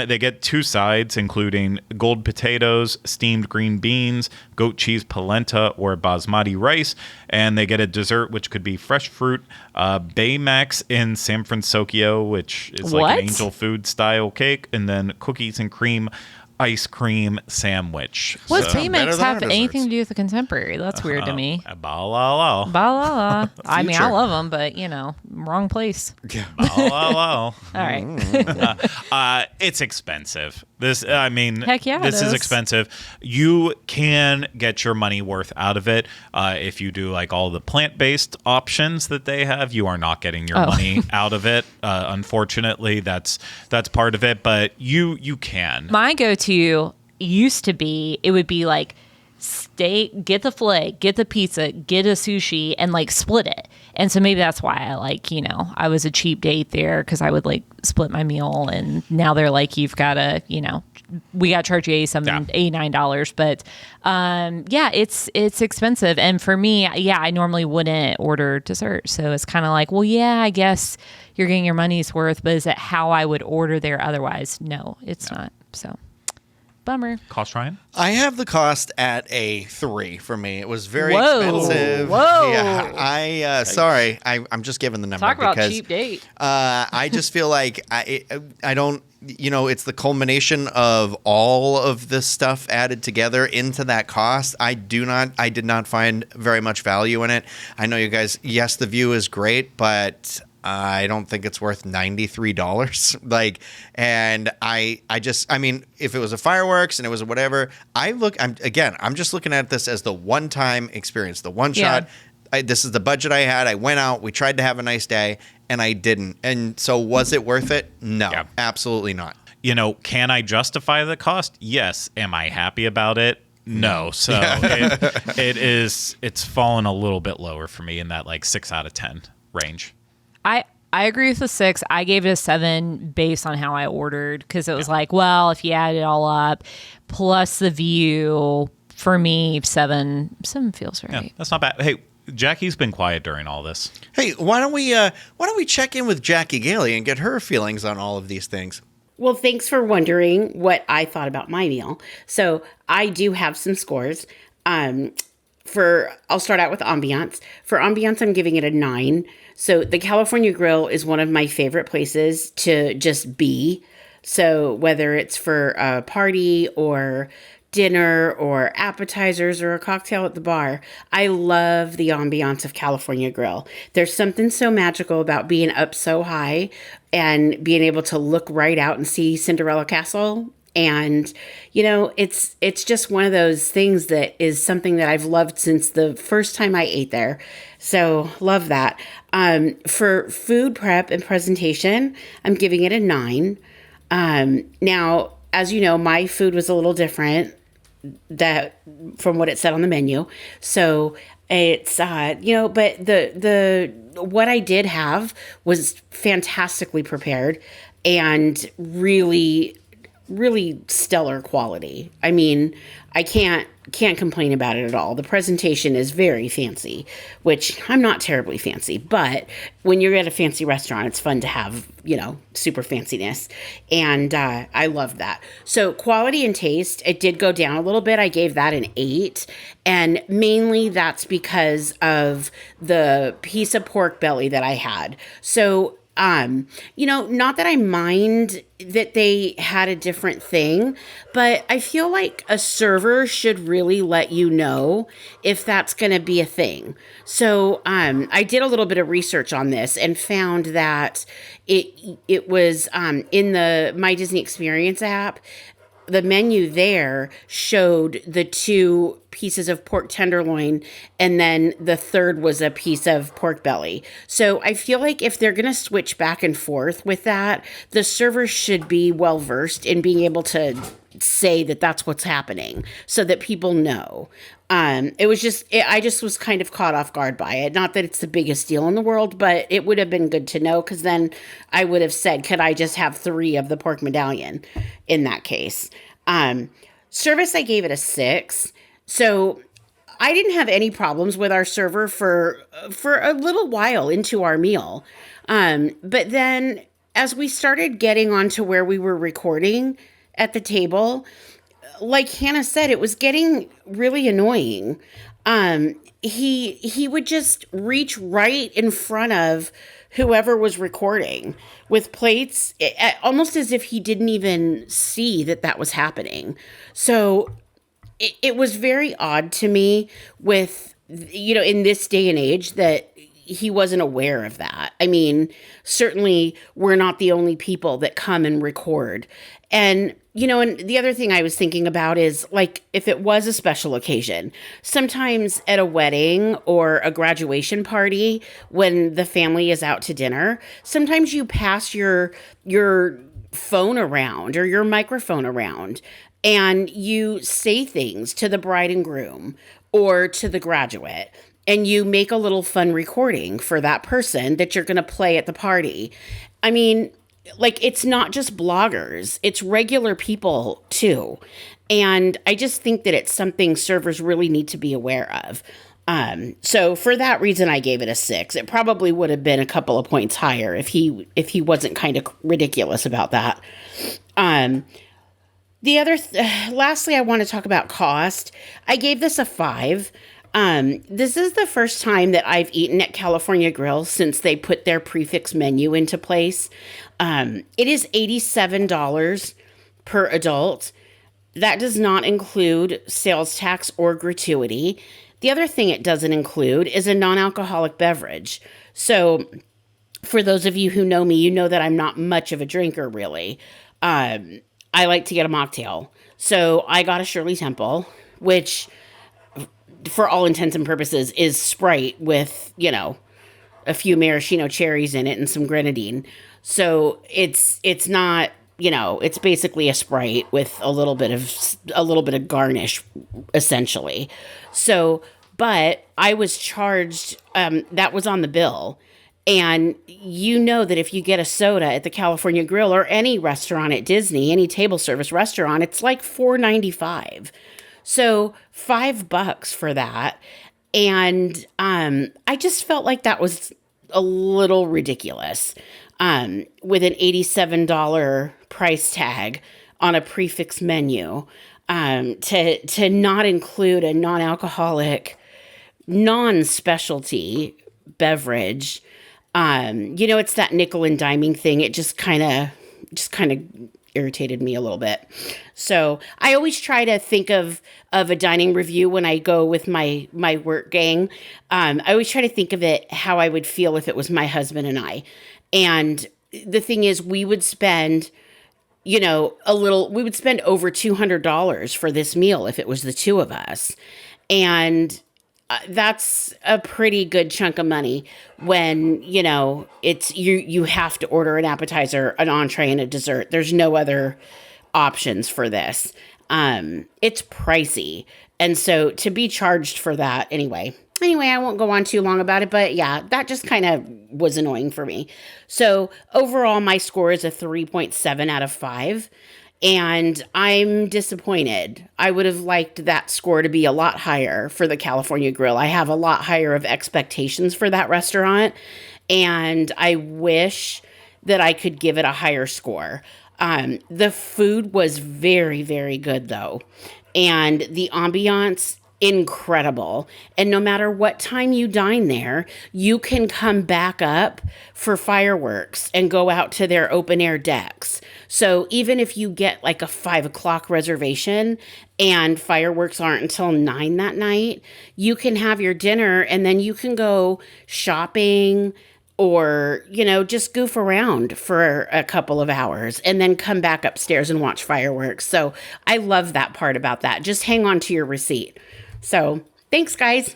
They get 2 sides, including gold potatoes, steamed green beans, goat cheese polenta, or basmati rice, and they get a dessert, which could be fresh fruit, Baymax in San Francisco, which is like an angel food style cake, and then cookies and cream ice cream sandwich. What's Baymax have anything to do with the contemporary? That's weird to me. Ba-la-la. I mean, I love them, but wrong place. Yeah. All right. It's expensive. Heck yeah, this is expensive. You can get your money worth out of it if you do like all the plant-based options that they have. You are not getting your money out of it. Unfortunately, that's part of it. But you can. My go-to used to be, it would be like steak, get the filet, get the pizza, get a sushi, and like split it. And so maybe that's why I was a cheap date there, because I would like split my meal. And now they're like, you've got to, we got to charge you $89. But it's expensive. And for me, I normally wouldn't order dessert. So it's kind of like, well, I guess you're getting your money's worth, but is it how I would order there otherwise? No, it's not. So. Bummer. Cost, Ryan? I have the cost at a 3 for me. It was very expensive. Whoa. Yeah. Sorry. I'm just giving the number. Talk about cheap date. I just feel like I don't, it's the culmination of all of this stuff added together into that cost. I did not find very much value in it. I know you guys, yes, the view is great, but I don't think it's worth $93. If it was a fireworks and it was a whatever, I'm just looking at this as the one-time experience, the one shot. This is the budget I had. I went out, we tried to have a nice day, and I didn't. And so was it worth it? No, absolutely not. Can I justify the cost? Yes. Am I happy about it? No. So it's fallen a little bit lower for me in that like 6 out of 10 range. I agree with the 6. I gave it a 7 based on how I ordered, because it was like, well, if you add it all up, plus the view, for me, 7 feels right. Yeah, that's not bad. Hey, Jackie's been quiet during all this. Hey, why don't we check in with Jackie Gailey and get her feelings on all of these things? Well, thanks for wondering what I thought about my meal. So I do have some scores. I'll start out with ambiance. For ambiance, I'm giving it a 9. So the California Grill is one of my favorite places to just be. So whether it's for a party or dinner or appetizers or a cocktail at the bar, I love the ambiance of California Grill. There's something so magical about being up so high and being able to look right out and see Cinderella Castle. And, it's just one of those things that is something that I've loved since the first time I ate there. So love that. For food prep and presentation, I'm giving it a 9. Now, as you know, my food was a little different from what it said on the menu. So it's, but the what I did have was fantastically prepared and really, really stellar quality. I mean, I can't complain about it at all. The presentation is very fancy, which I'm not terribly fancy, but when you're at a fancy restaurant, it's fun to have, super fanciness. And I love that. So quality and taste, it did go down a little bit. I gave that an 8. And mainly that's because of the piece of pork belly that I had. So not that I mind that they had a different thing, but I feel like a server should really let you know if that's going to be a thing. So, I did a little bit of research on this and found that it was, in the My Disney Experience app, the menu there showed the 2 pieces of pork tenderloin, and then the third was a piece of pork belly. So I feel like if they're going to switch back and forth with that, the server should be well versed in being able to say that that's what's happening so that people know. I just was kind of caught off guard by it. Not that it's the biggest deal in the world, but it would have been good to know, because then I would have said, could I just have 3 of the pork medallion in that case? Service, I gave it a 6. So I didn't have any problems with our server for a little while into our meal. But then as we started getting onto where we were recording at the table, like Hannah said, it was getting really annoying. He would just reach right in front of whoever was recording with plates, almost as if he didn't even see that was happening. So it was very odd to me with, in this day and age, that he wasn't aware of that. I mean, certainly we're not the only people that come and record. And, and the other thing I was thinking about is, like, if it was a special occasion, sometimes at a wedding or a graduation party, when the family is out to dinner, sometimes you pass your phone around or your microphone around and you say things to the bride and groom or to the graduate, and you make a little fun recording for that person that you're going to play at the party. I mean, like, it's not just bloggers, it's regular people too. And I just think that it's something servers really need to be aware of. So for that reason, I gave it a 6. It probably would have been a couple of points higher if he wasn't kind of ridiculous about that. Lastly, I want to talk about cost. I gave this a 5. This is the first time that I've eaten at California Grill since they put their prefix menu into place. It is $87 per adult. That does not include sales tax or gratuity. The other thing it doesn't include is a non-alcoholic beverage. So for those of you who know me, you know that I'm not much of a drinker, really. I like to get a mocktail. So I got a Shirley Temple, which, for all intents and purposes, is Sprite with, a few maraschino cherries in it and some grenadine. So it's not, it's basically a Sprite with a little bit of garnish, essentially. So, but I was charged, that was on the bill. And that if you get a soda at the California Grill or any restaurant at Disney, any table service restaurant, it's like $4.95. So $5 for that. And I just felt like that was a little ridiculous with an $87 price tag on a prefix menu to not include a non-alcoholic, non-specialty beverage. It's that nickel and diming thing. It just kind of irritated me a little bit. So I always try to think of a dining review when I go with my work gang. I always try to think of it how I would feel if it was my husband and I. And the thing is, we would spend, we would spend over $200 for this meal if it was the two of us. And that's a pretty good chunk of money when, it's you have to order an appetizer, an entree, and a dessert. There's no other options for this. It's pricey. And so to be charged for that anyway, I won't go on too long about it, but yeah, that just kind of was annoying for me. So overall, my score is a 3.7 out of 5. And I'm disappointed. I would have liked that score to be a lot higher for the California Grill. I have a lot higher of expectations for that restaurant, and I wish that I could give it a higher score. The food was very, very good, though, and the ambiance, incredible. And no matter what time you dine there, you can come back up for fireworks and go out to their open air decks. So even if you get like a 5 o'clock reservation and fireworks aren't until 9 that night, you can have your dinner and then you can go shopping or, just goof around for a couple of hours and then come back upstairs and watch fireworks. So I love that part about that. Just hang on to your receipt. So thanks, guys.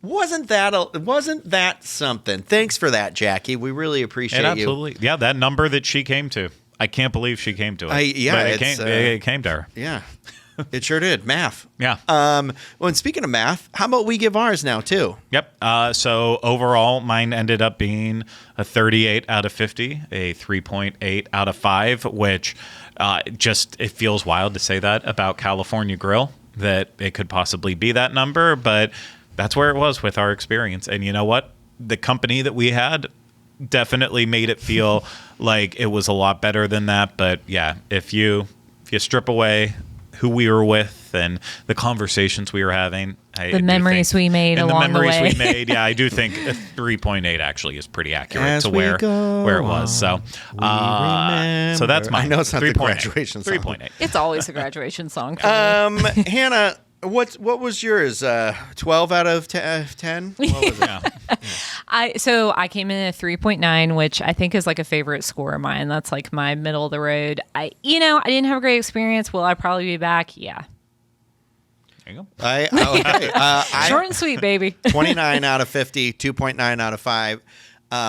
Wasn't that something? Thanks for that, Jackie. We really appreciate you. Absolutely. Yeah, that number that she came to. I can't believe she came to it. It came to her. Yeah, it sure did. Math. Yeah. Well, and speaking of math, how about we give ours now too? Yep. So overall, mine ended up being a 38 out of 50, a 3.8 out of 5, which it feels wild to say that about California Grill, that it could possibly be that number, but that's where it was with our experience. And you know what? The company that we had definitely made it feel like it was a lot better than that. But yeah, if you strip away who we were with and the conversations we were having, the memories we made along the way. Yeah, I do think a 3.8 actually is pretty accurate to where it was. So, so that's mine. I know it's not 3. the graduation song. 3.8. It's always a graduation song for me. Hannah, what was yours? 12 out of 10? What was it? I came in at 3.9, which I think is like a favorite score of mine. That's like my middle of the road. I didn't have a great experience. Will I probably be back? Yeah. There you go. Okay. Short and sweet, baby. 29 out of 50, 2.9 out of 5.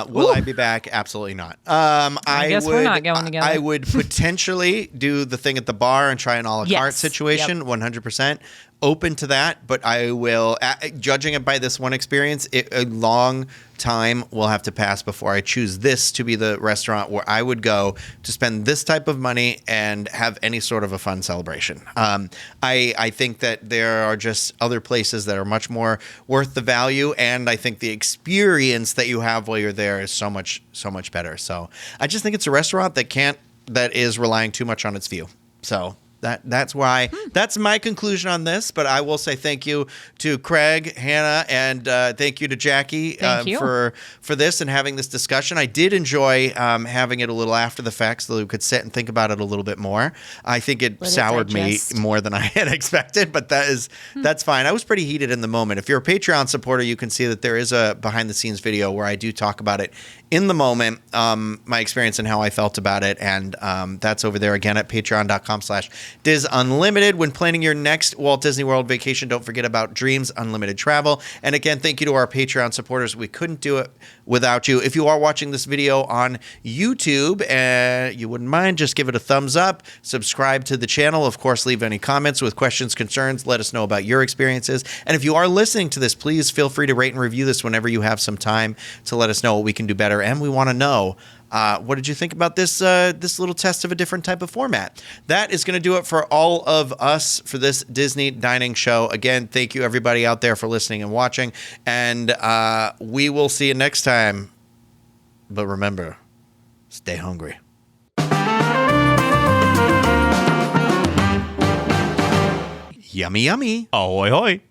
Will I be back? Absolutely not. I guess we're not going together. I would potentially do the thing at the bar and try an a la carte situation, 100%. Open to that, but I will, judging it by this one experience, a long time will have to pass before I choose this to be the restaurant where I would go to spend this type of money and have any sort of a fun celebration. I think that there are just other places that are much more worth the value, and I think the experience that you have while you're there is so much better. So I just think it's a restaurant that is relying too much on its view. So that's why that's my conclusion on this. But I will say thank you to Craig, Hannah, and thank you to Jackie for this and having this discussion. I did enjoy having it a little after the fact so that we could sit and think about it a little bit more. I think it soured me more than I had expected, but that's fine. I was pretty heated in the moment. If you're a Patreon supporter, you can see that there is a behind the scenes video where I do talk about it in the moment, my experience and how I felt about it. And that's over there again at patreon.com/DIS Unlimited. When planning your next Walt Disney World vacation, don't forget about Dreams Unlimited Travel. And again, thank you to our Patreon supporters. We couldn't do it without you. If you are watching this video on YouTube and you wouldn't mind, just give it a thumbs up, subscribe to the channel. Of course, leave any comments with questions, concerns. Let us know about your experiences. And if you are listening to this, please feel free to rate and review this whenever you have some time to let us know what we can do better. And we want to know What did you think about this this little test of a different type of format? That is going to do it for all of us for this Disney Dining Show. Again, thank you everybody out there for listening and watching, and we will see you next time. But remember, stay hungry. Yummy, yummy. Ahoy, hoy.